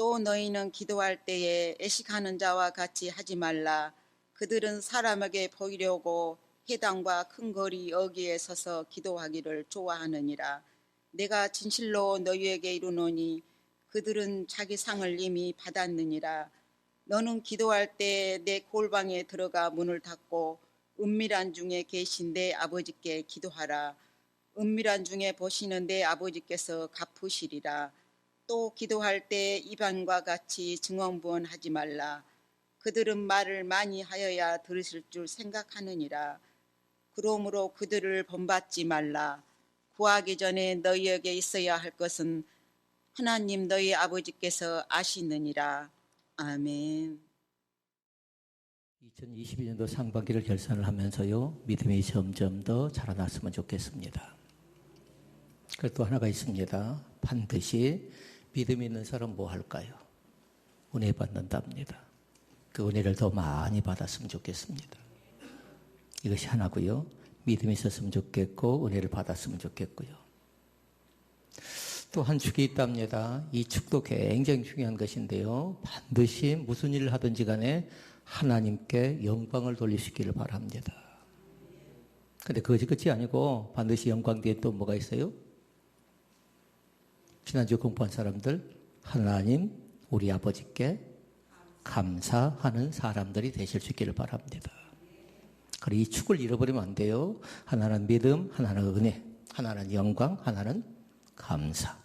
또 너희는 기도할 때에 애식하는 자와 같이 하지 말라. 그들은 사람에게 보이려고 회당과 큰 거리 어귀에 서서 기도하기를 좋아하느니라. 내가 진실로 너희에게 이르노니 그들은 자기 상을 이미 받았느니라. 너는 기도할 때 내 골방에 들어가 문을 닫고 은밀한 중에 계신 내 아버지께 기도하라. 은밀한 중에 보시는 내 아버지께서 갚으시리라. 또 기도할 때 이방과 같이 증언부언하지 말라. 그들은 말을 많이 하여야 들으실 줄 생각하느니라. 그러므로 그들을 본받지 말라. 구하기 전에 너희에게 있어야 할 것은 하나님 너희 아버지께서 아시느니라. 아멘. 2022년도 상반기를 결산을 하면서요, 믿음이 점점 더 자라났으면 좋겠습니다. 그리고 또 하나가 있습니다. 반드시 믿음이 있는 사람 뭐 할까요? 은혜 받는답니다. 그 은혜를 더 많이 받았으면 좋겠습니다. 이것이 하나고요. 믿음이 있었으면 좋겠고 은혜를 받았으면 좋겠고요. 또 한 축이 있답니다. 이 축도 굉장히 중요한 것인데요. 반드시 무슨 일을 하든지 간에 하나님께 영광을 돌리시기를 바랍니다. 근데 그것이 끝이 아니고 반드시 영광 뒤에 또 뭐가 있어요? 지난주 공부한 사람들, 하나님, 우리 아버지께 감사하는 사람들이 되실 수 있기를 바랍니다. 그리고 이 축을 잃어버리면 안 돼요. 하나는 믿음, 하나는 은혜, 하나는 영광, 하나는 감사.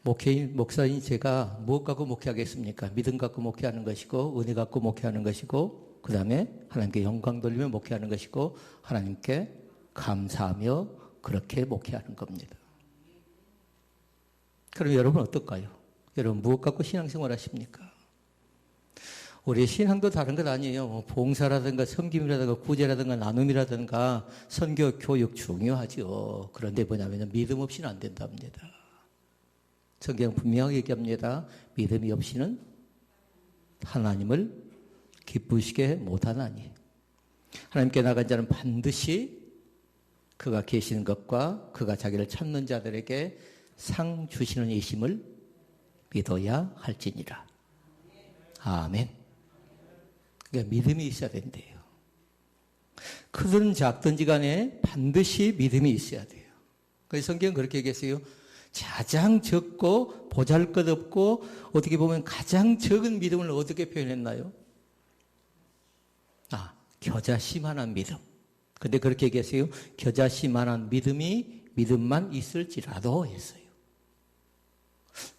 목사인 제가 무엇 갖고 목회하겠습니까? 믿음 갖고 목회하는 것이고, 은혜 갖고 목회하는 것이고, 그 다음에 하나님께 영광 돌리며 목회하는 것이고, 하나님께 감사하며 그렇게 목회하는 겁니다. 그럼 여러분 어떨까요? 여러분 무엇 갖고 신앙생활 하십니까? 우리 신앙도 다른 것 아니에요. 봉사라든가 섬김이라든가 구제라든가 나눔이라든가 선교, 교육 중요하죠. 그런데 뭐냐면 믿음 없이는 안 된답니다. 성경 분명하게 얘기합니다. 믿음이 없이는 하나님을 기쁘시게 못하나니. 하나님께 나간 자는 반드시 그가 계시는 것과 그가 자기를 찾는 자들에게 상 주시는 이심을 믿어야 할지니라. 아멘. 그러니까 믿음이 있어야 된대요. 크든 작든지 간에 반드시 믿음이 있어야 돼요. 그래서 성경은 그렇게 얘기했어요. 가장 적고 보잘것없고 어떻게 보면 가장 적은 믿음을 어떻게 표현했나요? 겨자씨만한 믿음. 근데 그렇게 얘기했어요. 겨자씨만한 믿음만 있을지라도 했어요.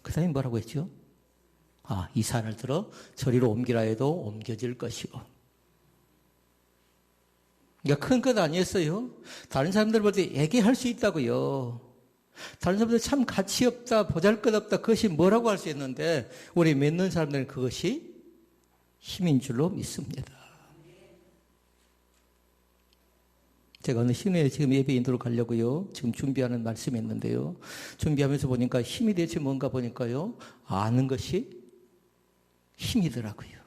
그 다음에 뭐라고 했죠? 이 산을 들어 저리로 옮기라 해도 옮겨질 것이고. 그러니까 큰 것 아니었어요. 다른 사람들 볼 때 얘기할 수 있다고요. 다른 사람들 참 가치 없다, 보잘것없다, 그것이 뭐라고 할 수 있는데 우리 믿는 사람들은 그것이 힘인 줄로 믿습니다. 제가 어느 시내에 지금 예배 인도로 가려고요. 지금 준비하는 말씀이 있는데요. 준비하면서 보니까 힘이 대체 뭔가 보니까요. 아는 것이 힘이더라고요.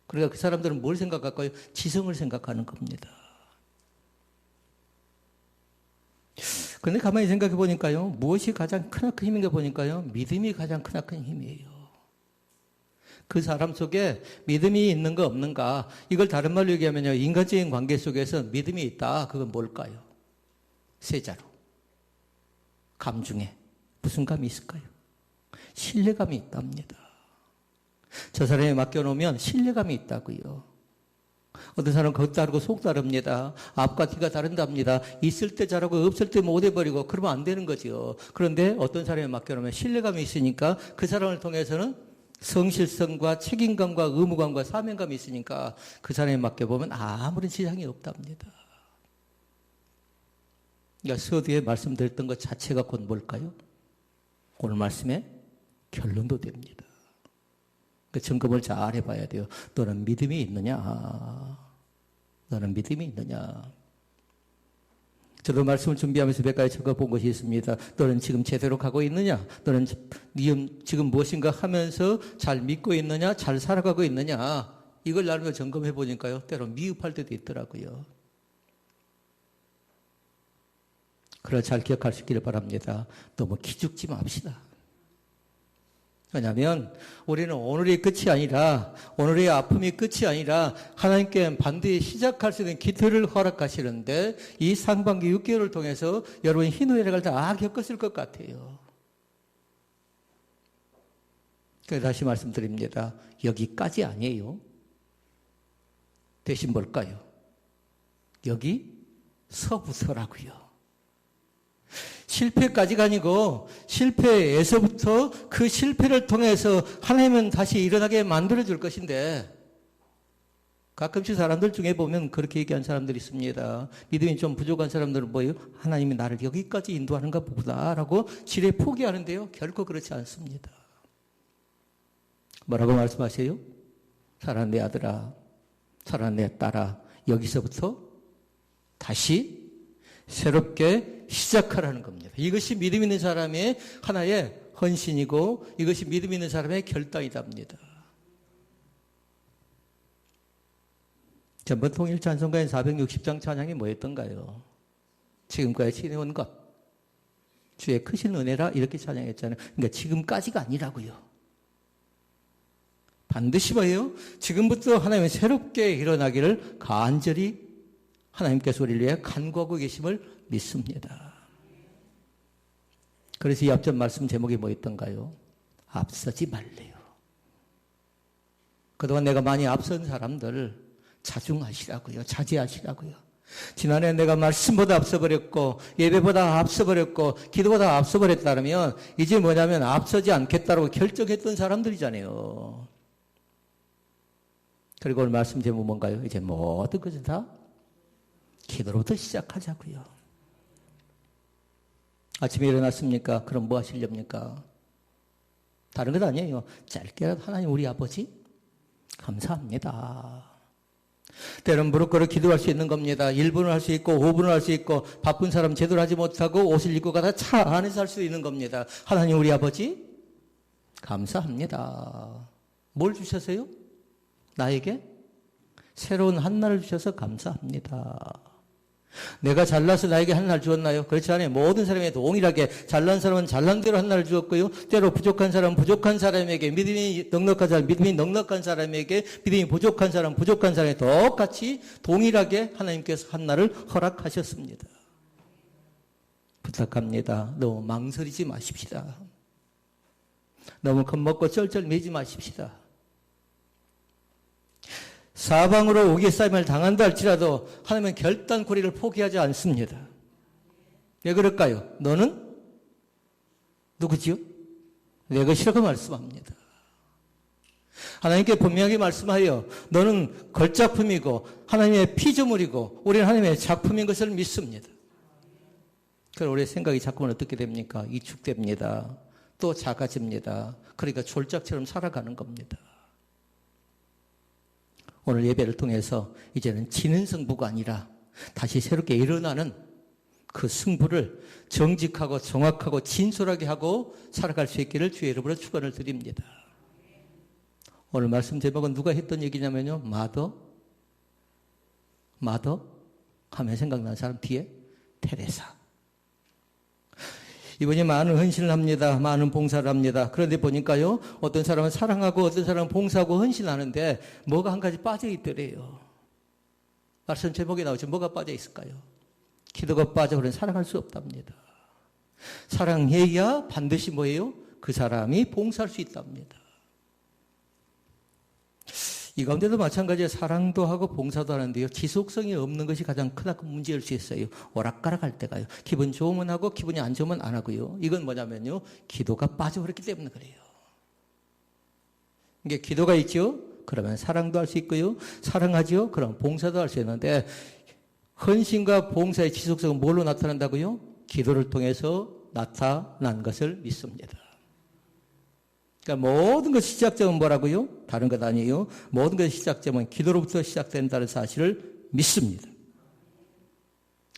그러니까 그 사람들은 뭘 생각할까요? 지성을 생각하는 겁니다. 그런데 가만히 생각해 보니까요. 무엇이 가장 크나큰 힘인가 보니까요. 믿음이 가장 크나큰 힘이에요. 그 사람 속에 믿음이 있는가 없는가, 이걸 다른 말로 얘기하면요. 인간적인 관계 속에서 믿음이 있다. 그건 뭘까요? 세자로. 감 중에 무슨 감이 있을까요? 신뢰감이 있답니다. 저 사람에 맡겨놓으면 신뢰감이 있다고요. 어떤 사람은 겉 다르고 속 다릅니다. 앞과 뒤가 다른답니다. 있을 때 잘하고 없을 때 못해버리고 그러면 안 되는 거죠. 그런데 어떤 사람에 맡겨놓으면 신뢰감이 있으니까 그 사람을 통해서는 성실성과 책임감과 의무감과 사명감이 있으니까 그 사람에 맡겨보면 아무런 지장이 없답니다. 그러니까 서두에 말씀드렸던 것 자체가 곧 뭘까요? 오늘 말씀의 결론도 됩니다. 그 점검을 잘 해봐야 돼요. 너는 믿음이 있느냐? 너는 믿음이 있느냐? 저도 말씀을 준비하면서 몇 가지 적어본 것이 있습니다. 너는 지금 제대로 가고 있느냐? 너는 지금 무엇인가 하면서 잘 믿고 있느냐? 잘 살아가고 있느냐? 이걸 나름대로 점검해 보니까요. 때로 미흡할 때도 있더라고요. 그걸 잘 기억할 수 있기를 바랍니다. 너무 기죽지 맙시다. 왜냐하면 우리는 오늘의 끝이 아니라, 오늘의 아픔이 끝이 아니라 하나님께 반드시 시작할 수 있는 기틀을 허락하시는데, 이 상반기 6개월을 통해서 여러분 희노애락을 다 겪었을 것 같아요. 그래서 다시 말씀드립니다. 여기까지 아니에요. 대신 뭘까요? 여기서부터라고요. 실패까지가 아니고 실패에서부터 그 실패를 통해서 하나님은 다시 일어나게 만들어줄 것인데, 가끔씩 사람들 중에 보면 그렇게 얘기한 사람들이 있습니다. 믿음이 좀 부족한 사람들은 뭐예요? 하나님이 나를 여기까지 인도하는가 보다라고 지레 포기하는데요. 결코 그렇지 않습니다. 뭐라고 말씀하세요? 사랑하는 내 아들아, 사랑하는 내 딸아, 여기서부터 다시 새롭게 시작하라는 겁니다. 이것이 믿음 있는 사람의 하나의 헌신이고, 이것이 믿음 있는 사람의 결단이답니다. 전번 통일 찬송가의 460장 찬양이 뭐였던가요? 지금까지 지내온 것, 주의 크신 은혜라, 이렇게 찬양했잖아요. 그러니까 지금까지가 아니라고요. 반드시 뭐예요? 지금부터 하나님은 새롭게 일어나기를 간절히 하나님께서 우리를 위해 간구하고 계심을 믿습니다. 그래서 이 앞전 말씀 제목이 뭐였던가요? 앞서지 말래요. 그동안 내가 많이 앞선 사람들 자중하시라고요. 자제하시라고요. 지난해 내가 말씀보다 앞서버렸고, 예배보다 앞서버렸고, 기도보다 앞서버렸다면 이제 뭐냐면 앞서지 않겠다고 결정했던 사람들이잖아요. 그리고 오늘 말씀 제목 뭔가요? 이제 모든 것은 다 기도로부터 시작하자고요. 아침에 일어났습니까? 그럼 뭐 하시렵니까? 다른 것 아니에요. 짧게라도 하나님 우리 아버지 감사합니다. 때론 무릎 꿇어 기도할 수 있는 겁니다. 1분을 할 수 있고 5분을 할 수 있고, 바쁜 사람 제대로 하지 못하고 옷을 입고 가다 차 안에서 할 수 있는 겁니다. 하나님 우리 아버지 감사합니다. 뭘 주셨어요? 나에게 새로운 한날을 주셔서 감사합니다. 내가 잘나서 나에게 한날 주었나요? 그렇지 않아요. 모든 사람에게 동일하게 잘난 사람은 잘난 대로 한날을 주었고요. 때로 부족한 사람은 부족한 사람에게, 믿음이 넉넉한 사람, 믿음이 넉넉한 사람에게, 믿음이 부족한 사람, 부족한 사람에게 똑같이 동일하게 하나님께서 한날을 허락하셨습니다. 부탁합니다. 너무 망설이지 마십시다. 너무 겁먹고 쩔쩔매지 마십시다. 사방으로 우겨싸임을 당한다 할지라도 하나님은 결단코리를 포기하지 않습니다. 왜 그럴까요? 너는 누구지요? 내 것이라고 말씀합니다. 하나님께 분명하게 말씀하여 너는 걸작품이고 하나님의 피조물이고 우리는 하나님의 작품인 것을 믿습니다. 그럼 우리의 생각이 자꾸만 어떻게 됩니까? 이축됩니다. 또 작아집니다. 그러니까 졸작처럼 살아가는 겁니다. 오늘 예배를 통해서 이제는 지는 승부가 아니라 다시 새롭게 일어나는 그 승부를 정직하고 정확하고 진솔하게 하고 살아갈 수 있기를 주의 이름으로 축원을 드립니다. 오늘 말씀 제목은 누가 했던 얘기냐면요. 마더 하면 생각나는 사람 뒤에 테레사. 이분이 많은 헌신을 합니다. 많은 봉사를 합니다. 그런데 보니까요, 어떤 사람은 사랑하고 어떤 사람은 봉사하고 헌신하는데 뭐가 한 가지 빠져 있더래요. 말씀 제목에 나오죠. 뭐가 빠져 있을까요? 기도가 빠져 그러면 사랑할 수 없답니다. 사랑해야 반드시 뭐예요? 그 사람이 봉사할 수 있답니다. 이 가운데도 마찬가지로 사랑도 하고 봉사도 하는데요. 지속성이 없는 것이 가장 크다고 문제일 수 있어요. 오락가락 할 때가요. 기분 좋으면 하고 기분이 안 좋으면 안 하고요. 이건 뭐냐면요. 기도가 빠져버렸기 때문에 그래요. 이게 기도가 있죠. 그러면 사랑도 할 수 있고요. 사랑하죠. 그럼 봉사도 할 수 있는데 헌신과 봉사의 지속성은 뭘로 나타난다고요? 기도를 통해서 나타난 것을 믿습니다. 그러니까 모든 것 시작점은 뭐라고요? 다른 것 아니에요. 모든 것 시작점은 기도로부터 시작된다는 사실을 믿습니다.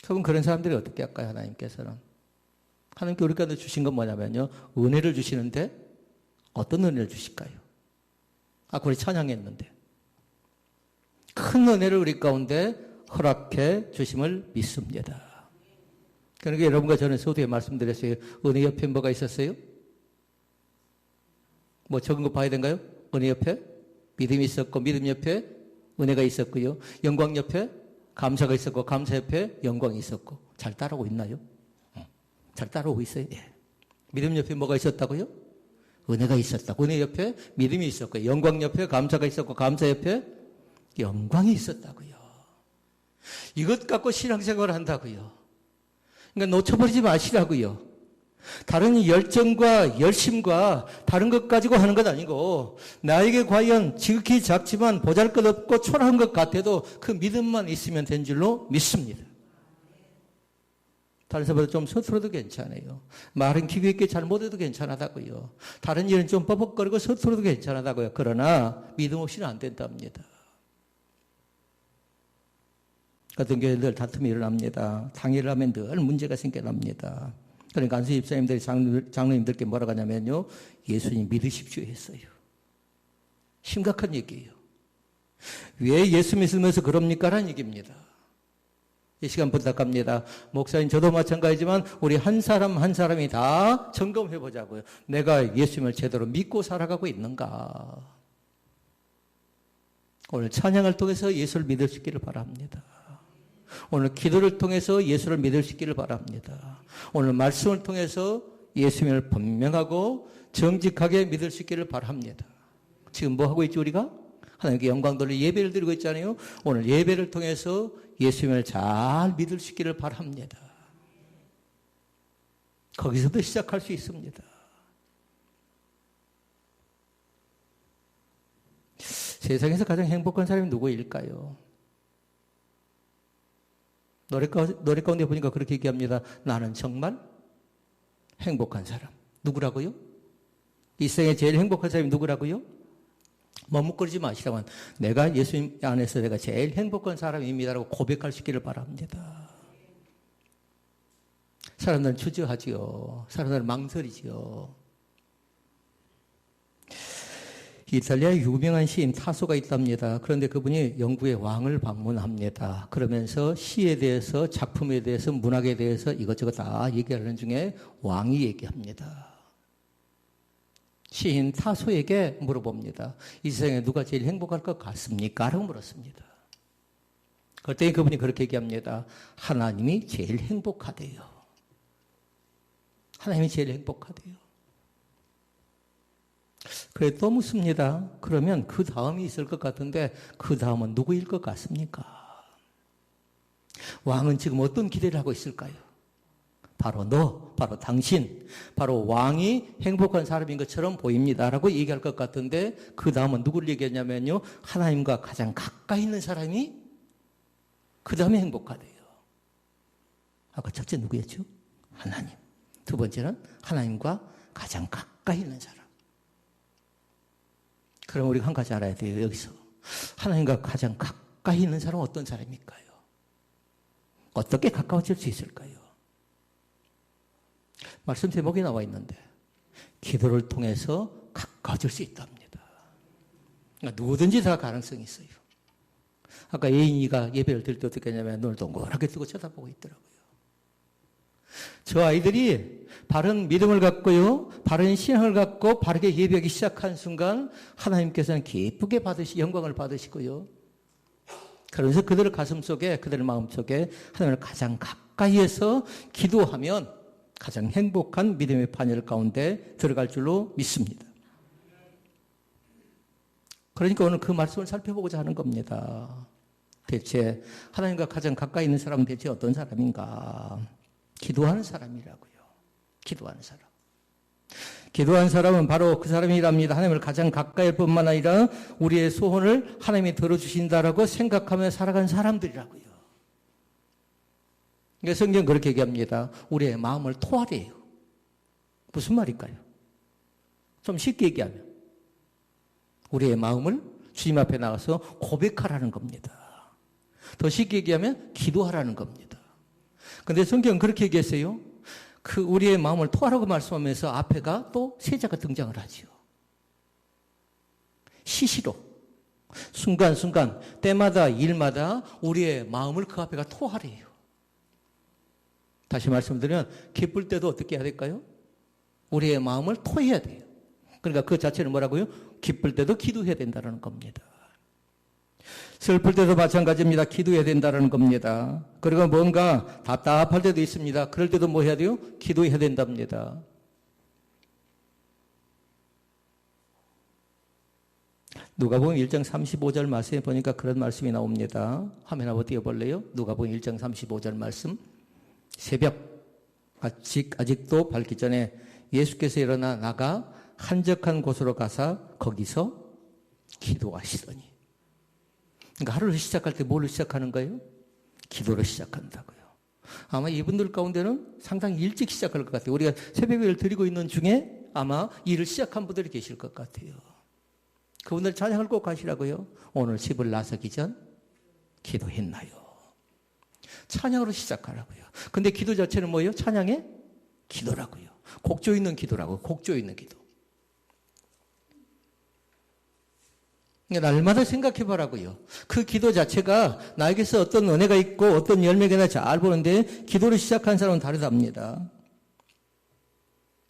그럼 그런 사람들이 어떻게 할까요? 하나님께서는. 하나님께 우리 가운데 주신 건 뭐냐면요. 은혜를 주시는데 어떤 은혜를 주실까요? 아까 우리 찬양했는데. 큰 은혜를 우리 가운데 허락해 주심을 믿습니다. 그러니까 여러분과 저는 서두에 말씀드렸어요. 은혜 옆에 뭐가 있었어요? 뭐 적은 거 봐야 되는가요? 은혜 옆에 믿음이 있었고 믿음 옆에 은혜가 있었고요. 영광 옆에 감사가 있었고 감사 옆에 영광이 있었고. 잘 따라오고 있나요? 잘 따라오고 있어요. 예. 믿음 옆에 뭐가 있었다고요? 은혜가 있었다고. 은혜 옆에 믿음이 있었고 영광 옆에 감사가 있었고 감사 옆에 영광이 있었다고요. 이것 갖고 신앙생활을 한다고요. 그러니까 놓쳐버리지 마시라고요. 다른 열정과 열심과 다른 것 가지고 하는 것 아니고 나에게 과연 지극히 작지만 보잘것없고 초라한 것 같아도 그 믿음만 있으면 된 줄로 믿습니다. 다른 사람보다 좀 서툴어도 괜찮아요. 말은 기계 있게 잘 못해도 괜찮다고요. 다른 일은 좀 뻐벅거리고 서툴어도 괜찮다고요. 그러나 믿음 없이는 안 된답니다. 어떤 교회는 늘 다툼이 일어납니다. 당일을 하면 늘 문제가 생겨납니다. 그러니까 안수 집사님들이 장로님들께 뭐라고 하냐면요. 예수님 믿으십시오 했어요. 심각한 얘기예요. 왜 예수 믿으면서 그럽니까? 라는 얘기입니다. 이 시간 부탁합니다. 목사님 저도 마찬가지지만 우리 한 사람 한 사람이 다 점검해 보자고요. 내가 예수님을 제대로 믿고 살아가고 있는가. 오늘 찬양을 통해서 예수를 믿을 수 있기를 바랍니다. 오늘 기도를 통해서 예수를 믿을 수 있기를 바랍니다. 오늘 말씀을 통해서 예수님을 분명하고 정직하게 믿을 수 있기를 바랍니다. 지금 뭐 하고 있죠 우리가? 하나님께 영광 돌려 예배를 드리고 있잖아요. 오늘 예배를 통해서 예수님을 잘 믿을 수 있기를 바랍니다. 거기서도 시작할 수 있습니다. 세상에서 가장 행복한 사람이 누구일까요? 노래 가운데 보니까 그렇게 얘기합니다. 나는 정말 행복한 사람. 누구라고요? 이 세상에 제일 행복한 사람이 누구라고요? 머뭇거리지 마시라고. 내가 예수님 안에서 내가 제일 행복한 사람입니다라고 고백할 수 있기를 바랍니다. 사람들은 주저하지요. 사람들은 망설이지요. 이탈리아에 유명한 시인 타소가 있답니다. 그런데 그분이 영국의 왕을 방문합니다. 그러면서 시에 대해서, 작품에 대해서, 문학에 대해서 이것저것 다 얘기하는 중에 왕이 얘기합니다. 시인 타소에게 물어봅니다. 이 세상에 누가 제일 행복할 것 같습니까? 라고 물었습니다. 그때 그분이 그렇게 얘기합니다. 하나님이 제일 행복하대요. 하나님이 제일 행복하대요. 그래 또 묻습니다. 그러면 그 다음이 있을 것 같은데 그 다음은 누구일 것 같습니까? 왕은 지금 어떤 기대를 하고 있을까요? 바로 너, 바로 당신, 바로 왕이 행복한 사람인 것처럼 보입니다. 라고 얘기할 것 같은데 그 다음은 누구를 얘기했냐면요. 하나님과 가장 가까이 있는 사람이 그 다음에 행복하대요. 아까 첫째 누구였죠? 하나님. 두 번째는 하나님과 가장 가까이 있는 사람. 그럼 우리가 한 가지 알아야 돼요. 여기서 하나님과 가장 가까이 있는 사람은 어떤 사람일까요? 어떻게 가까워질 수 있을까요? 말씀 제목이 나와 있는데 기도를 통해서 가까워질 수 있답니다. 그러니까 누구든지 다 가능성이 있어요. 아까 예인이가 예배를 드릴 때 어떻게 하냐면 눈을 동그랗게 뜨고 쳐다보고 있더라고요. 저 아이들이 바른 믿음을 갖고요, 바른 신앙을 갖고 바르게 예배하기 시작한 순간 하나님께서는 기쁘게 영광을 받으시고요. 그러면서 그들의 가슴 속에, 그들의 마음 속에 하나님을 가장 가까이에서 기도하면 가장 행복한 믿음의 판열 가운데 들어갈 줄로 믿습니다. 그러니까 오늘 그 말씀을 살펴보고자 하는 겁니다. 대체 하나님과 가장 가까이 있는 사람은 대체 어떤 사람인가? 기도하는 사람이라고요. 기도하는 사람. 기도하는 사람은 바로 그 사람이랍니다. 하나님을 가장 가까이 뿐만 아니라 우리의 소원을 하나님이 들어주신다라고 생각하며 살아가는 사람들이라고요. 그러니까 성경 그렇게 얘기합니다. 우리의 마음을 토하래요. 무슨 말일까요? 좀 쉽게 얘기하면 우리의 마음을 주님 앞에 나가서 고백하라는 겁니다. 더 쉽게 얘기하면 기도하라는 겁니다. 그런데 성경은 그렇게 얘기했어요. 그 우리의 마음을 토하라고 말씀하면서 앞에가 또 세자가 등장을 하죠. 시시로 순간순간 때마다 일마다 우리의 마음을 그 앞에가 토하래요. 다시 말씀드리면 기쁠 때도 어떻게 해야 될까요? 우리의 마음을 토해야 돼요. 그러니까 그 자체는 뭐라고요? 기쁠 때도 기도해야 된다는 겁니다. 슬플 때도 마찬가지입니다. 기도해야 된다는 겁니다. 그리고 뭔가 답답할 때도 있습니다. 그럴 때도 뭐 해야 돼요? 기도해야 된답니다. 누가복음 1장 35절 말씀에 보니까 그런 말씀이 나옵니다. 화면 한번 띄워볼래요? 누가복음 1장 35절 말씀. 새벽 아직도 밝기 전에 예수께서 일어나 나가 한적한 곳으로 가사 거기서 기도하시더니. 그러니까 하루를 시작할 때 뭘로 시작하는 거예요? 기도로 시작한다고요. 아마 이분들 가운데는 상당히 일찍 시작할 것 같아요. 우리가 새벽을 드리고 있는 중에 아마 일을 시작한 분들이 계실 것 같아요. 그분들 찬양을 꼭 하시라고요. 오늘 집을 나서기 전 기도했나요? 찬양으로 시작하라고요. 근데 기도 자체는 뭐예요? 찬양의 기도라고요. 곡조 있는 기도라고요. 곡조 있는 기도. 날마다 생각해 보라고요. 그 기도 자체가 나에게서 어떤 은혜가 있고 어떤 열매가 잘 보는데 기도를 시작한 사람은 다르답니다.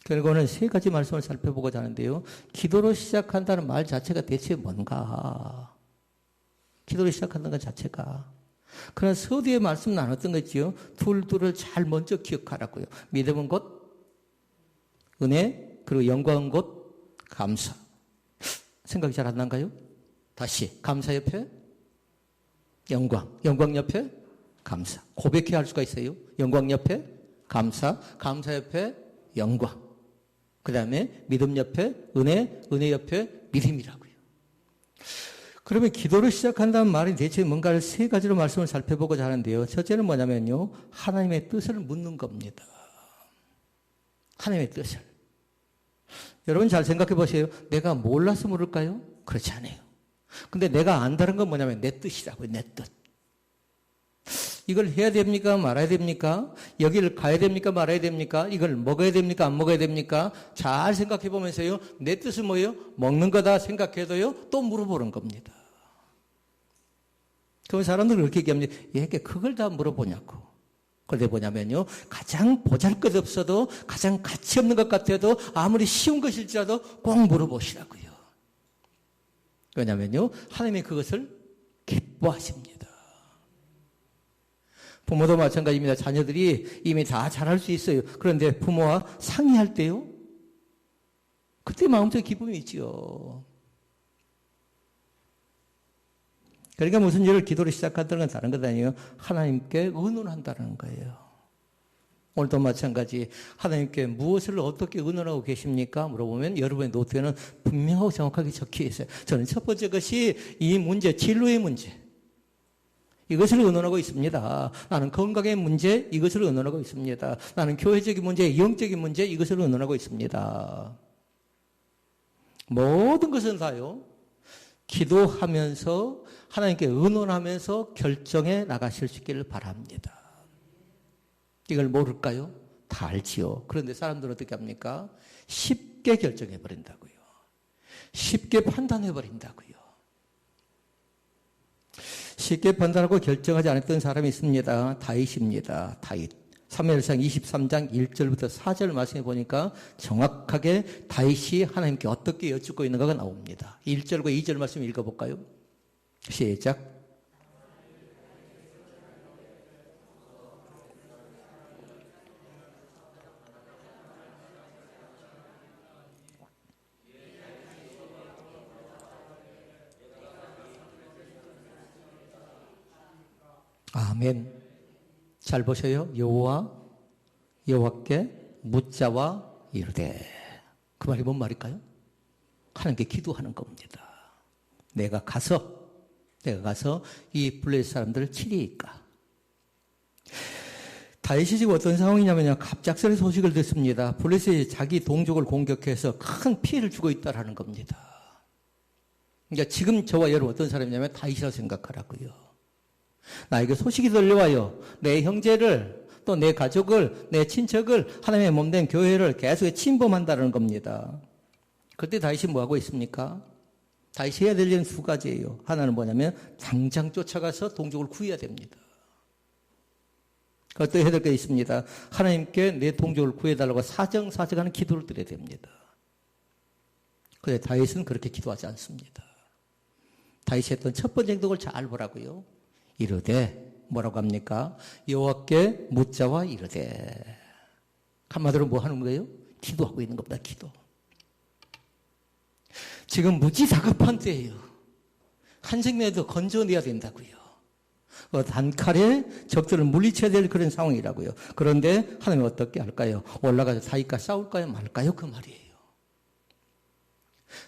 그리고는 세 가지 말씀을 살펴보고자 하는데요. 기도로 시작한다는 말 자체가 대체 뭔가? 기도로 시작한다는 것 자체가. 그러나 서두에 말씀 나눴던 거지요. 둘을 잘 먼저 기억하라고요. 믿음은 곧 은혜, 그리고 영광은 곧 감사. 생각이 잘 안 난가요? 다시 감사 옆에 영광, 영광 옆에 감사. 고백해야 할 수가 있어요. 영광 옆에 감사, 감사 옆에 영광. 그 다음에 믿음 옆에 은혜, 은혜 옆에 믿음이라고요. 그러면 기도를 시작한다는 말이 대체 뭔가를 세 가지로 말씀을 살펴보고자 하는데요. 첫째는 뭐냐면요. 하나님의 뜻을 묻는 겁니다. 하나님의 뜻을. 여러분 잘 생각해 보세요. 내가 몰라서 물을까요? 그렇지 않아요. 근데 내가 안다는 건 뭐냐면 내 뜻이라고요. 내 뜻. 이걸 해야 됩니까? 말아야 됩니까? 여기를 가야 됩니까? 말아야 됩니까? 이걸 먹어야 됩니까? 안 먹어야 됩니까? 잘 생각해 보면서요. 내 뜻은 뭐예요? 먹는 거다 생각해도요. 또 물어보는 겁니다. 그럼 사람들은 그렇게 얘기합니다. 얘게 그걸 다 물어보냐고. 그런데 뭐냐면요. 가장 보잘것없어도 가장 가치 없는 것 같아도 아무리 쉬운 것일지라도 꼭 물어보시라고요. 왜냐면요. 하나님이 그것을 기뻐하십니다. 부모도 마찬가지입니다. 자녀들이 이미 다 잘할 수 있어요. 그런데 부모와 상의할 때요. 그때 마음속에 기쁨이 있지요. 그러니까 무슨 일을 기도로 시작한다는 건 다른 것 아니에요. 하나님께 의논한다는 거예요. 오늘도 마찬가지 하나님께 무엇을 어떻게 의논하고 계십니까? 물어보면 여러분의 노트에는 분명하고 정확하게 적혀 있어요. 저는 첫 번째 것이 이 문제, 진로의 문제. 이것을 의논하고 있습니다. 나는 건강의 문제, 이것을 의논하고 있습니다. 나는 교회적인 문제, 영적인 문제, 이것을 의논하고 있습니다. 모든 것은 다요. 기도하면서 하나님께 의논하면서 결정해 나가실 수 있기를 바랍니다. 이걸 모를까요? 다 알지요. 그런데 사람들은 어떻게 합니까? 쉽게 결정해 버린다고요. 쉽게 판단해 버린다고요. 쉽게 판단하고 결정하지 않았던 사람이 있습니다. 다윗입니다. 다윗. 사무엘상 23장 1절부터 4절 말씀해 보니까 정확하게 다윗이 하나님께 어떻게 여쭙고 있는가가 나옵니다. 1절과 2절 말씀 읽어볼까요? 시작. 아멘. 잘 보세요. 여호와께 묻자와 이르되. 그 말이 뭔 말일까요? 하나님께 기도하는 겁니다. 내가 가서 이 블레셋 사람들을 치리이까. 다윗이 지금 어떤 상황이냐면요. 갑작스레 소식을 듣습니다. 블레셋이 자기 동족을 공격해서 큰 피해를 주고 있다는 겁니다. 그러니까 지금 저와 여러분 어떤 사람이냐면 다윗이라고 생각하라고요. 나에게 소식이 들려와요. 내 형제를 또 내 가족을 내 친척을 하나님의 몸된 교회를 계속 침범한다는 겁니다. 그때 다윗이 뭐하고 있습니까? 다윗이 해야 될 일은 두 가지예요. 하나는 뭐냐면 당장 쫓아가서 동족을 구해야 됩니다. 그것도 해야 될 게 있습니다. 하나님께 내 동족을 구해달라고 사정사정하는 기도를 드려야 됩니다. 그런데 다윗은 그렇게 기도하지 않습니다. 다윗이 했던 첫 번째 행동을 잘 보라고요. 이르되 뭐라고 합니까? 여호와께 묻자와 이르되. 한마디로 뭐 하는 거예요? 기도하고 있는 겁니다. 기도. 지금 무지다급한 때예요. 한 생명에도 건져내야 된다고요. 단칼에 적들을 물리쳐야 될 그런 상황이라고요. 그런데 하나님은 어떻게 할까요? 올라가서 다윗과 싸울까요? 말까요? 그 말이에요.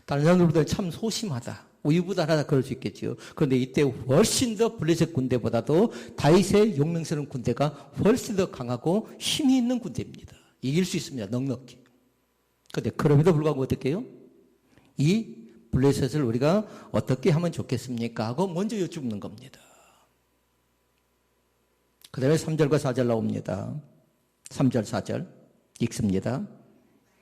다른 사람들보다 참 소심하다, 우유부단하다 그럴 수 있겠죠. 그런데 이때 훨씬 더 블레셋 군대보다도 다윗의 용맹스러운 군대가 훨씬 더 강하고 힘이 있는 군대입니다. 이길 수 있습니다. 넉넉히. 그런데 그럼에도 불구하고 어떻게 해요? 이 블레셋을 우리가 어떻게 하면 좋겠습니까? 하고 먼저 여쭙는 겁니다. 그 다음에 3절과 4절 나옵니다. 3절 4절 읽습니다.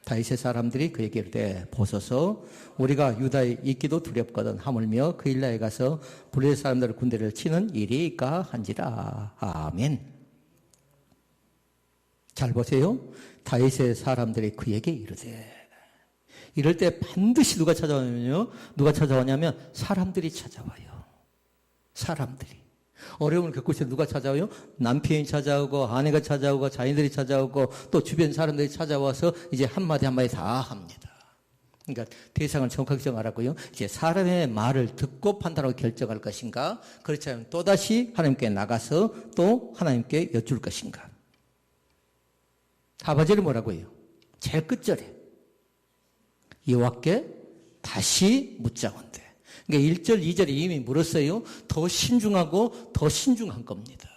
다윗의 사람들이 그에게 이르되 보소서 우리가 유다에 있기도 두렵거든 하물며 그 일나에 가서 블레셋 사람들의 군대를 치는 일이까 한지라. 아멘. 잘 보세요. 다윗의 사람들이 그에게 이르되, 이럴 때 반드시 누가 찾아오냐면요. 누가 찾아오냐면 사람들이 찾아와요. 사람들이. 어려움을 겪고 있을 때 누가 찾아와요? 남편이 찾아오고 아내가 찾아오고 자녀들이 찾아오고 또 주변 사람들이 찾아와서 이제 한마디 한마디 다 합니다. 그러니까 대상을 정확하게 정하라고요. 이제 사람의 말을 듣고 판단하고 결정할 것인가, 그렇지 않으면 또다시 하나님께 나가서 또 하나님께 여쭐 것인가. 하바절이 뭐라고 해요? 제일 끝절에 여호와께 다시 묻자건대. 그러니까 1절, 2절에 이미 물었어요. 더 신중하고 더 신중한 겁니다.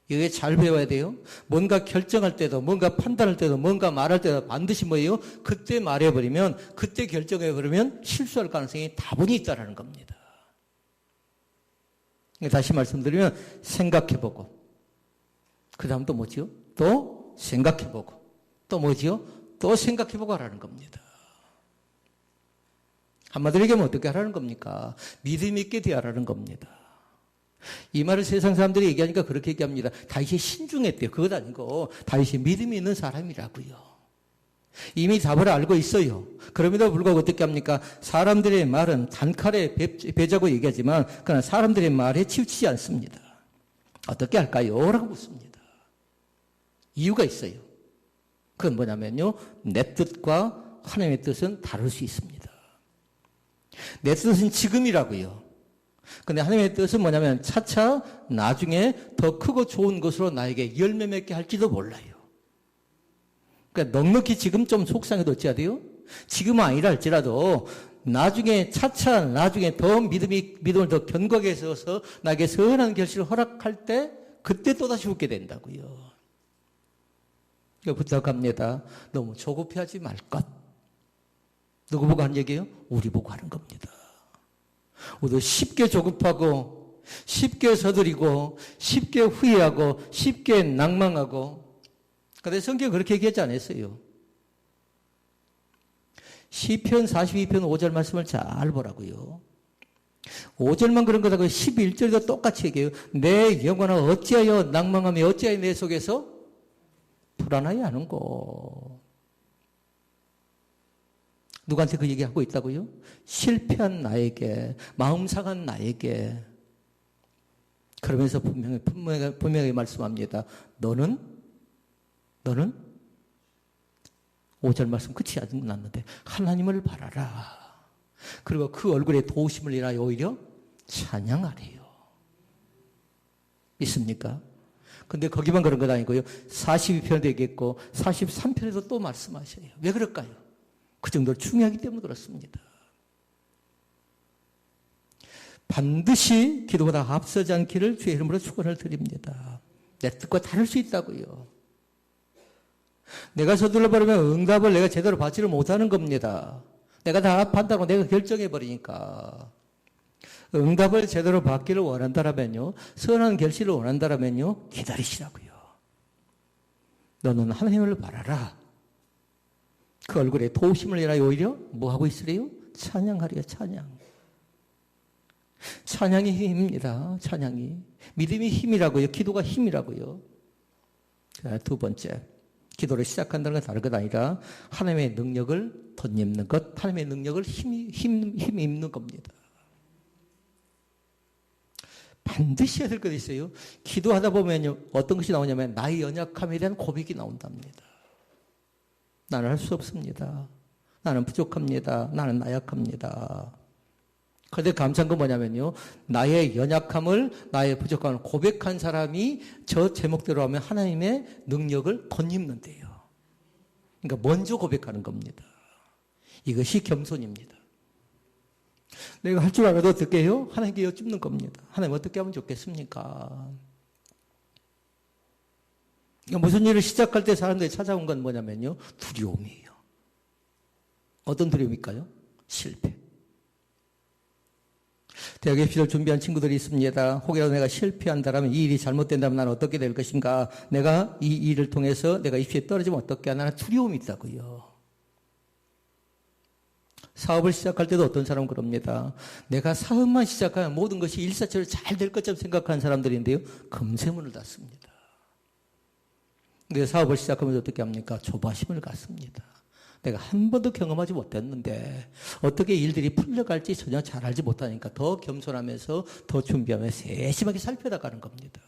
이게 잘 배워야 돼요. 뭔가 결정할 때도, 뭔가 판단할 때도, 뭔가 말할 때도 반드시 뭐예요? 그때 말해버리면, 그때 결정해버리면 실수할 가능성이 다분히 있다는 겁니다. 다시 말씀드리면 생각해보고, 그 다음 또 뭐지요? 또 생각해보고, 또 뭐지요? 또 생각해보고 하라는 겁니다. 한마디로 얘기하면 어떻게 하라는 겁니까? 믿음 있게 대하라는 겁니다. 이 말을 세상 사람들이 얘기하니까 그렇게 얘기합니다. 다윗이 신중했대요. 그것 아니고 다윗이 믿음이 있는 사람이라고요. 이미 답을 알고 있어요. 그럼에도 불구하고 어떻게 합니까? 사람들의 말은 단칼에 배자고 얘기하지만 그러나 사람들의 말에 치우치지 않습니다. 어떻게 할까요? 라고 묻습니다. 이유가 있어요. 그건 뭐냐면요, 내 뜻과 하나님의 뜻은 다를 수 있습니다. 내 뜻은 지금이라고요. 근데 하나님의 뜻은 뭐냐면 차차 나중에 더 크고 좋은 것으로 나에게 열매 맺게 할지도 몰라요. 그러니까 넉넉히 지금 좀 속상해도 어찌해야 돼요? 지금은 아니라 할지라도 나중에 차차 나중에 더 믿음을 더 견고하게 해서 나에게 선한 결실을 허락할 때 그때 또다시 웃게 된다고요. 그러니까 부탁합니다. 너무 조급해하지 말 것. 누구 보고 하는 얘기예요? 우리 보고 하는 겁니다. 우리도 쉽게 조급하고 쉽게 서두르고 쉽게 후회하고 쉽게 낭망하고. 그런데 성경은 그렇게 얘기하지 않았어요. 시편 42편 5절 말씀을 잘 보라고요. 5절만 그런 거다고 11절도 똑같이 얘기해요. 내 영혼아 어찌하여 낭망하며 어찌하여 내 속에서 불안하게 하는고. 누구한테 그 얘기하고 있다고요? 실패한 나에게, 마음 상한 나에게. 그러면서 분명하게 말씀합니다. 너는 5절 말씀 끝이 아직 났는데 하나님을 바라라. 그리고 그 얼굴에 도우심을 인하여 오히려 찬양하래요. 있습니까? 근데 거기만 그런 건 아니고요. 42편에도 얘기했고 43편에도 또 말씀하셔요. 왜 그럴까요? 그 정도로 중요하기 때문에 그렇습니다. 반드시 기도보다 앞서지 않기를 주의 이름으로 축원을 드립니다. 내 뜻과 다를 수 있다고요. 내가 서둘러 버리면 응답을 내가 제대로 받지를 못하는 겁니다. 내가 다 판단하고 내가 결정해버리니까. 응답을 제대로 받기를 원한다라면요, 선한 결실을 원한다라면요, 기다리시라고요. 너는 하나님을 바라라. 그 얼굴에 도우심을 인하여 오히려 뭐 하고 있으래요? 찬양하리요, 찬양. 찬양이 힘입니다. 찬양이. 믿음이 힘이라고요. 기도가 힘이라고요. 자, 두 번째. 기도를 시작한다는 건 다른 것 아니라 하나님의 능력을 덧입는 것, 하나님의 능력을 힘입는 겁니다. 반드시 해야 될 것이 있어요. 기도하다 보면요, 어떤 것이 나오냐면 나의 연약함에 대한 고백이 나온답니다. 나는 할 수 없습니다. 나는 부족합니다. 나는 나약합니다. 그런데 감사한 건 뭐냐면요, 나의 연약함을, 나의 부족함을 고백한 사람이 저 제목대로 하면 하나님의 능력을 덧입는데요. 그러니까 먼저 고백하는 겁니다. 이것이 겸손입니다. 내가 할 줄 알아도 어떻게 해요? 하나님께 여쭙는 겁니다. 하나님 어떻게 하면 좋겠습니까? 그러니까 무슨 일을 시작할 때 사람들이 찾아온 건 뭐냐면요, 두려움이에요. 어떤 두려움일까요? 실패. 대학 입시를 준비한 친구들이 있습니다. 혹여라도 내가 실패한다면, 이 일이 잘못된다면 나는 어떻게 될 것인가? 내가 이 일을 통해서 내가 입시에 떨어지면 어떻게 하나? 두려움이 있다고요. 사업을 시작할 때도 어떤 사람은 그럽니다. 내가 사업만 시작하면 모든 것이 일사천리 잘 될 것처럼 생각하는 사람들인데요, 금세 문을 닫습니다. 근데 사업을 시작하면서 어떻게 합니까? 조바심을 갖습니다. 내가 한 번도 경험하지 못했는데 어떻게 일들이 풀려갈지 전혀 잘 알지 못하니까 더 겸손하면서 더 준비하면서 세심하게 살펴나가는 겁니다.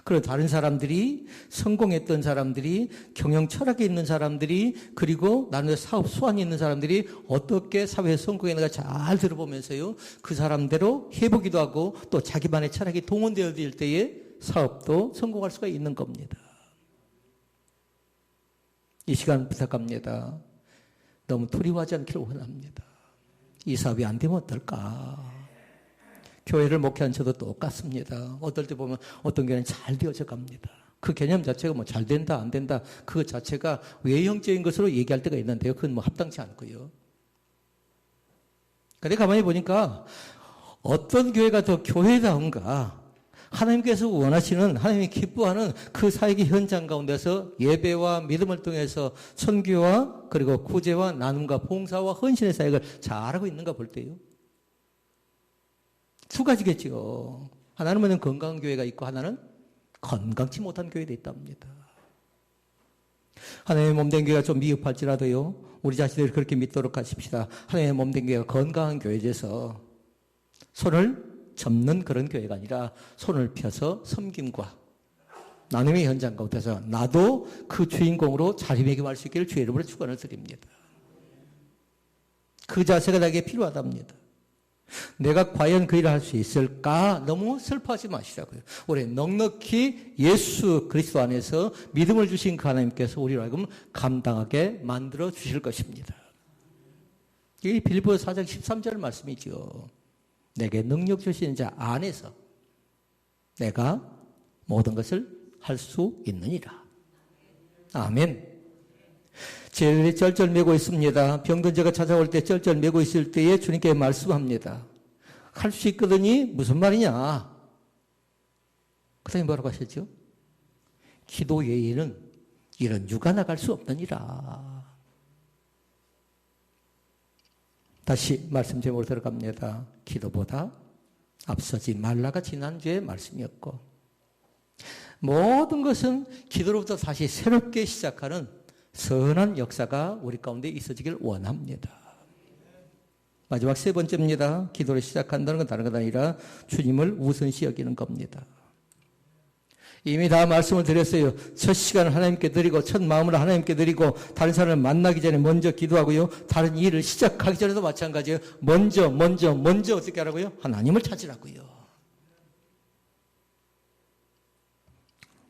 그리고 다른 사람들이, 성공했던 사람들이, 경영 철학이 있는 사람들이, 그리고 나는 사업 수완이 있는 사람들이 어떻게 사회에 성공했는가 잘 들어보면서요, 그 사람대로 해보기도 하고 또 자기만의 철학이 동원되어질 때에 사업도 성공할 수가 있는 겁니다. 이 시간 부탁합니다. 너무 두려워하지 않기를 원합니다. 이 사업이 안 되면 어떨까? 교회를 목회한 저도 똑같습니다. 어떨 때 보면 어떤 교회는 잘 되어져 갑니다. 그 개념 자체가 뭐 잘 된다, 안 된다, 그것 자체가 외형적인 것으로 얘기할 때가 있는데요. 그건 뭐 합당치 않고요. 근데 가만히 보니까 어떤 교회가 더 교회다운가? 하나님께서 원하시는, 하나님이 기뻐하는 그 사역의 현장 가운데서 예배와 믿음을 통해서 선교와 그리고 구제와 나눔과 봉사와 헌신의 사역을 잘하고 있는가 볼 때요. 두 가지겠죠. 하나는 뭐냐면 건강한 교회가 있고 하나는 건강치 못한 교회도 있답니다. 하나님의 몸된 교회가 좀 미흡할지라도요, 우리 자신들이 그렇게 믿도록 하십시다. 하나님의 몸된 교회가 건강한 교회에서 손을 접는 그런 교회가 아니라 손을 펴서 섬김과 나눔의 현장 가운데서 나도 그 주인공으로 자리매김할 수 있기를 주의 이름으로 축원을 드립니다. 그 자세가 나에게 필요하답니다. 내가 과연 그 일을 할 수 있을까? 너무 슬퍼하지 마시라고요. 우리 넉넉히 예수 그리스도 안에서 믿음을 주신 그 하나님께서 우리로 하여금 감당하게 만들어 주실 것입니다. 이게 빌립보서 4장 13절 말씀이죠. 내게 능력 주시는 자 안에서 내가 모든 것을 할 수 있느니라. 아멘. 제일이 쩔쩔 매고 있습니다. 병든 자가 찾아올 때 쩔쩔 매고 있을 때에 주님께 말씀합니다. 할 수 있거든이 무슨 말이냐? 그 다음에 뭐라고 하셨죠? 기도 외에는 이런 유가 나갈 수 없느니라. 다시 말씀 제목으로 들어갑니다. 기도보다 앞서지 말라가 지난주의 말씀이었고, 모든 것은 기도로부터 다시 새롭게 시작하는 선한 역사가 우리 가운데 있어지길 원합니다. 마지막 세 번째입니다. 기도를 시작한다는 건 다른 것 아니라 주님을 우선시 여기는 겁니다. 이미 다 말씀을 드렸어요. 첫 시간을 하나님께 드리고 첫 마음을 하나님께 드리고 다른 사람을 만나기 전에 먼저 기도하고요. 다른 일을 시작하기 전에도 마찬가지예요. 먼저 어떻게 하라고요? 하나님을 찾으라고요.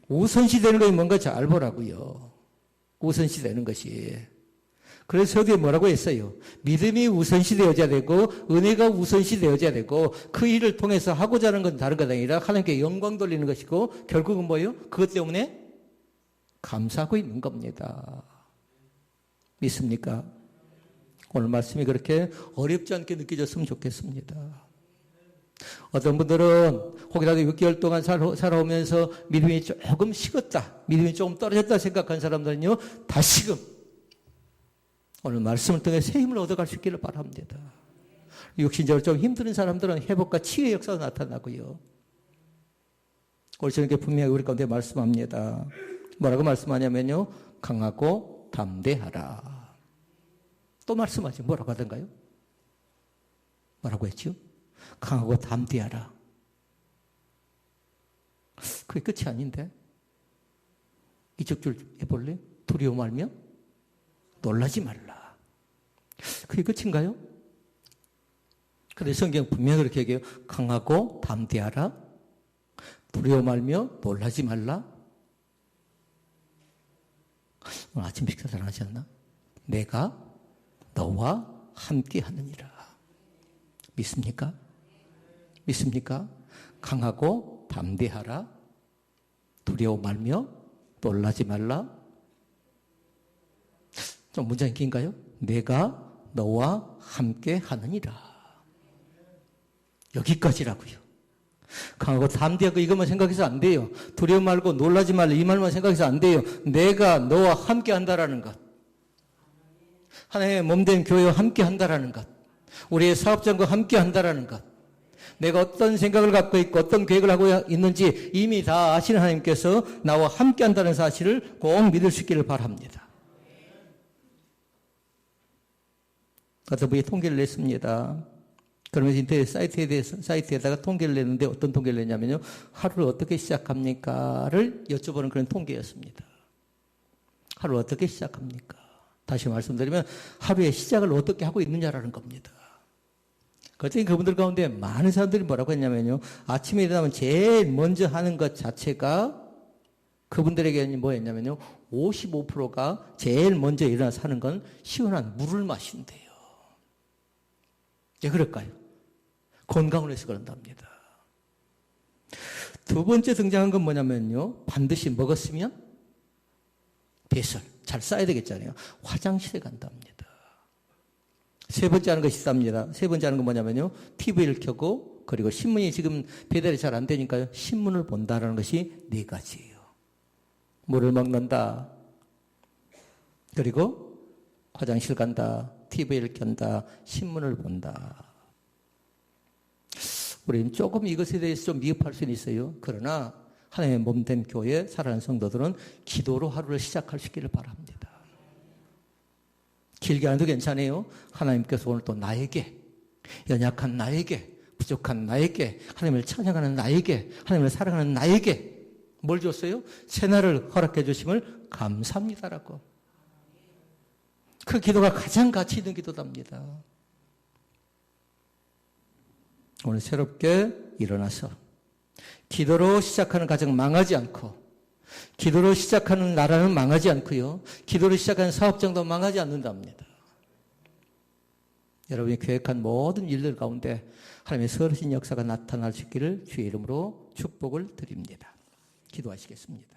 우선시 되는 것이 뭔가 잘 보라고요. 우선시 되는 것이. 그래서 서두에 뭐라고 했어요? 믿음이 우선시 되어져야 되고 은혜가 우선시 되어져야 되고 그 일을 통해서 하고자 하는 건 다른 것 아니라 하나님께 영광 돌리는 것이고 결국은 뭐예요? 그것 때문에 감사하고 있는 겁니다. 믿습니까? 오늘 말씀이 그렇게 어렵지 않게 느껴졌으면 좋겠습니다. 어떤 분들은 혹이라도 6개월 동안 살아오면서 믿음이 조금 식었다, 믿음이 조금 떨어졌다 생각한 사람들은요, 다시금 오늘 말씀을 통해 새 힘을 얻어갈 수 있기를 바랍니다. 육신적으로 좀 힘든 사람들은 회복과 치유의 역사가 나타나고요. 오늘 저녁에 분명히 우리 가운데 말씀합니다. 뭐라고 말씀하냐면요. 강하고 담대하라. 또 말씀하지. 뭐라고 하던가요? 뭐라고 했죠? 강하고 담대하라. 그게 끝이 아닌데? 이쪽 줄 해볼래? 두려워 말며 놀라지 말라. 그게 끝인가요? 근데 성경 분명히 그렇게 얘기해요. 강하고 담대하라. 두려워 말며 놀라지 말라. 오늘 아침 식사 잘 하셨나? 내가 너와 함께 하느니라. 믿습니까? 믿습니까? 강하고 담대하라. 두려워 말며 놀라지 말라. 좀 문장이 긴가요? 내가 너와 함께 하느니라. 여기까지라고요. 강하고 담대하고 이것만 생각해서 안 돼요. 두려워 말고 놀라지 말라 이 말만 생각해서 안 돼요. 내가 너와 함께 한다라는 것. 하나님의 몸된 교회와 함께 한다라는 것. 우리의 사업장과 함께 한다라는 것. 내가 어떤 생각을 갖고 있고 어떤 계획을 하고 있는지 이미 다 아시는 하나님께서 나와 함께 한다는 사실을 꼭 믿을 수 있기를 바랍니다. 어떤 분이 통계를 냈습니다. 그러면서 인터넷 사이트에다가 통계를 냈는데 어떤 통계를 냈냐면요. 하루를 어떻게 시작합니까?를 여쭤보는 그런 통계였습니다. 하루를 어떻게 시작합니까? 다시 말씀드리면 하루의 시작을 어떻게 하고 있느냐라는 겁니다. 그랬더니 그분들 가운데 많은 사람들이 뭐라고 했냐면요. 아침에 일어나면 제일 먼저 하는 것 자체가 그분들에게는 뭐였냐면요. 55%가 제일 먼저 일어나서 하는 건 시원한 물을 마신대요. 왜 그럴까요? 건강을 위해서 그런답니다. 두 번째 등장한 건 뭐냐면요. 반드시 먹었으면 배설, 잘 싸야 되겠잖아요. 화장실에 간답니다. 세 번째 하는 것이 있답니다. 세 번째 하는 건 뭐냐면요. TV를 켜고 그리고 신문이 지금 배달이 잘 안 되니까요. 신문을 본다라는 것이 네 가지예요. 물을 먹는다. 그리고 화장실 간다. TV를 켠다. 신문을 본다. 우리는 조금 이것에 대해서 좀 미흡할 수는 있어요. 그러나 하나님의 몸된 교회 살아가는 성도들은 기도로 하루를 시작할 수 있기를 바랍니다. 길게 안 해도 괜찮아요. 하나님께서 오늘 또 나에게, 연약한 나에게, 부족한 나에게, 하나님을 찬양하는 나에게, 하나님을 사랑하는 나에게 뭘 줬어요? 새날을 허락해 주심을 감사합니다라고. 그 기도가 가장 가치 있는 기도답니다. 오늘 새롭게 일어나서 기도로 시작하는 가정 망하지 않고, 기도로 시작하는 나라는 망하지 않고요. 기도로 시작하는 사업장도 망하지 않는답니다. 여러분이 계획한 모든 일들 가운데 하나님의 선하신 역사가 나타날 수 있기를 주의 이름으로 축복을 드립니다. 기도하시겠습니다.